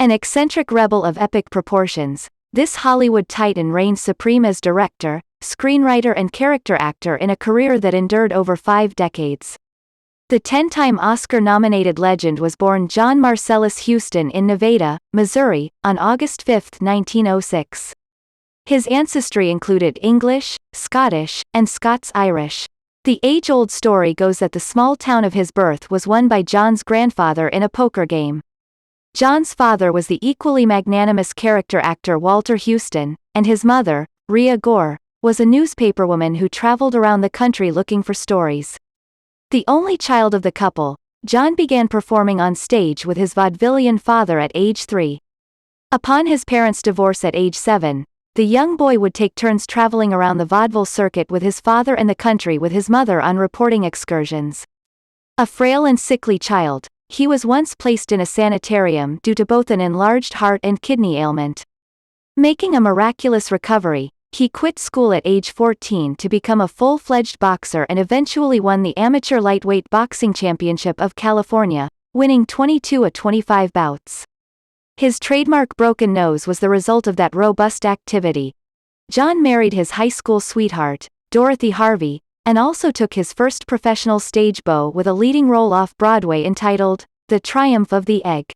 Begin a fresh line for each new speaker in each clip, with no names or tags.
An eccentric rebel of epic proportions, this Hollywood titan reigned supreme as director, screenwriter and character actor in a career that endured over 5 decades. The 10-time Oscar-nominated legend was born John Marcellus Huston in Nevada, Missouri, on August 5, 1906. His ancestry included English, Scottish, and Scots-Irish. The age-old story goes that the small town of his birth was won by John's grandfather in a poker game. John's father was the equally magnanimous character actor Walter Huston, and his mother, Rhea Gore, was a newspaperwoman who traveled around the country looking for stories. The only child of the couple, John began performing on stage with his vaudevillian father at age 3. Upon his parents' divorce at age 7, the young boy would take turns traveling around the vaudeville circuit with his father and the country with his mother on reporting excursions. A frail and sickly child, he was once placed in a sanitarium due to both an enlarged heart and kidney ailment. Making a miraculous recovery, he quit school at age 14 to become a full-fledged boxer and eventually won the Amateur Lightweight Boxing Championship of California, winning 22 of 25 bouts. His trademark broken nose was the result of that robust activity. John married his high school sweetheart, Dorothy Harvey, and also took his first professional stage beau with a leading role off-Broadway entitled The Triumph of the Egg.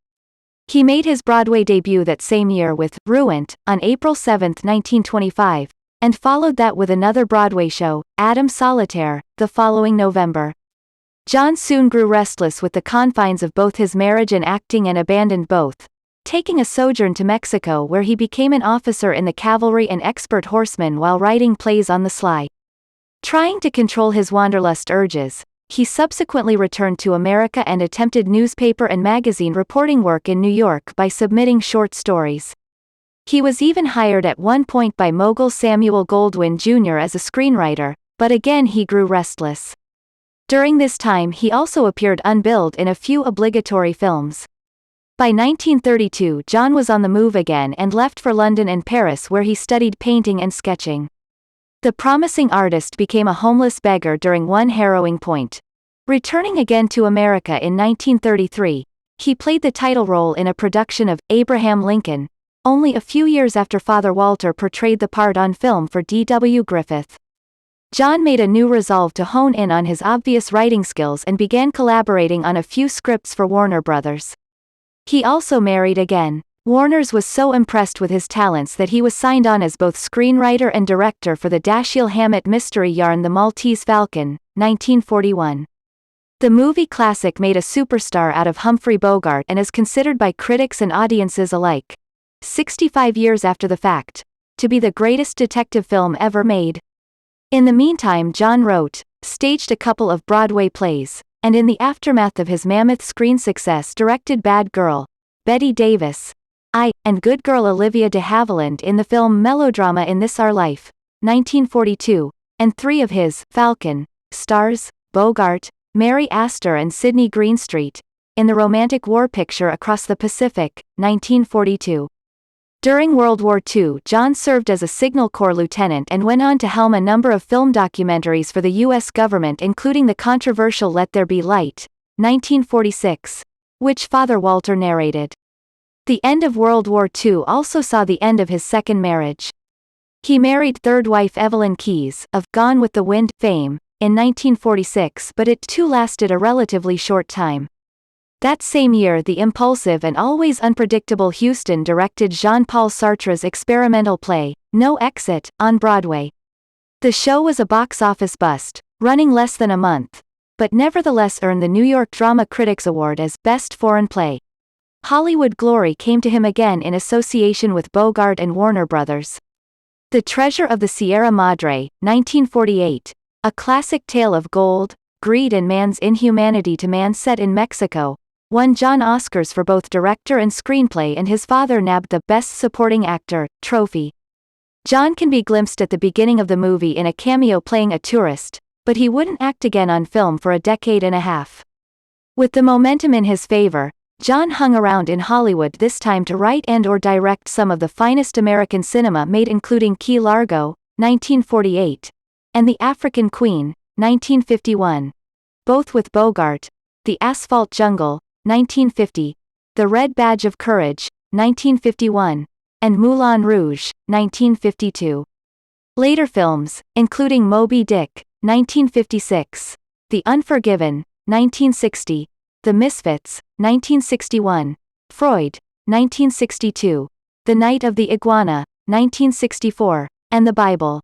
He made his Broadway debut that same year with Ruined on April 7, 1925, and followed that with another Broadway show, Adam Solitaire, the following November. John soon grew restless with the confines of both his marriage and acting and abandoned both, taking a sojourn to Mexico where he became an officer in the cavalry and expert horseman while writing plays on the sly. Trying to control his wanderlust urges, he subsequently returned to America and attempted newspaper and magazine reporting work in New York by submitting short stories. He was even hired at one point by mogul Samuel Goldwyn Jr. as a screenwriter, but again he grew restless. During this time he also appeared unbilled in a few obligatory films. By 1932 John was on the move again and left for London and Paris where he studied painting and sketching. The promising artist became a homeless beggar during one harrowing point. Returning again to America in 1933, he played the title role in a production of Abraham Lincoln, only a few years after Father Walter portrayed the part on film for D.W. Griffith. John made a new resolve to hone in on his obvious writing skills and began collaborating on a few scripts for Warner Brothers. He also married again. Warner's was so impressed with his talents that he was signed on as both screenwriter and director for the Dashiell Hammett mystery yarn The Maltese Falcon, 1941. The movie classic made a superstar out of Humphrey Bogart and is considered by critics and audiences alike, 65 years after the fact, to be the greatest detective film ever made. In the meantime John wrote, staged a couple of Broadway plays, and in the aftermath of his mammoth screen success directed Bad Girl, Betty Davis, and Good Girl Olivia de Havilland in the film Melodrama in This Our Life, 1942, and 3 of his Falcon stars, Bogart, Mary Astor and Sidney Greenstreet, in the romantic war picture Across the Pacific, 1942. During World War II John served as a Signal Corps lieutenant and went on to helm a number of film documentaries for the U.S. government including the controversial Let There Be Light, 1946, which Father Walter narrated. The end of World War II also saw the end of his second marriage. He married third wife Evelyn Keyes, of Gone with the Wind fame, in 1946 but it too lasted a relatively short time. That same year the impulsive and always unpredictable Huston directed Jean-Paul Sartre's experimental play, No Exit, on Broadway. The show was a box office bust, running less than a month, but nevertheless earned the New York Drama Critics Award as Best Foreign Play. Hollywood glory came to him again in association with Bogart and Warner Brothers. The Treasure of the Sierra Madre, 1948, a classic tale of gold, greed and man's inhumanity to man set in Mexico, won John Oscars for both director and screenplay and his father nabbed the Best Supporting Actor trophy. John can be glimpsed at the beginning of the movie in a cameo playing a tourist, but he wouldn't act again on film for a decade and a half. With the momentum in his favor, John hung around in Hollywood this time to write and/or direct some of the finest American cinema made including Key Largo, 1948, and The African Queen, 1951. Both with Bogart, The Asphalt Jungle, 1950, The Red Badge of Courage, 1951, and Moulin Rouge, 1952. Later films, including Moby Dick, 1956, The Unforgiven, 1960, The Misfits, 1961, Freud, 1962, The Night of the Iguana, 1964, and The Bible.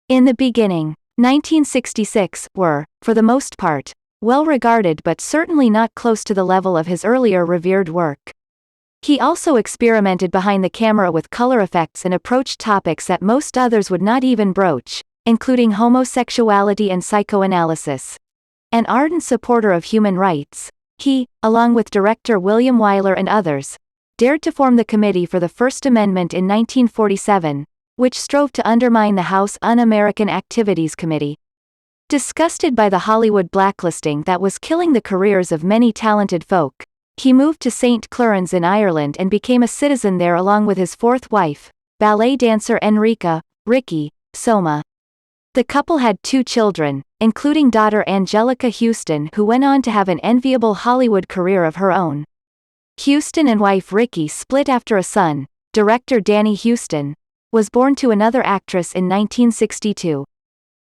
In the beginning, 1966, were, for the most part, well regarded but certainly not close to the level of his earlier revered work. He also experimented behind the camera with color effects and approached topics that most others would not even broach, including homosexuality and psychoanalysis. An ardent supporter of human rights, he, along with director William Wyler and others, dared to form the Committee for the First Amendment in 1947, which strove to undermine the House Un-American Activities Committee. Disgusted by the Hollywood blacklisting that was killing the careers of many talented folk, he moved to St. Clarence in Ireland and became a citizen there along with his fourth wife, ballet dancer Enrica, Ricky, Soma. The couple had 2 children, including daughter Angelica Huston, who went on to have an enviable Hollywood career of her own. Huston and wife Ricky split after a son, director Danny Huston, was born to another actress in 1962.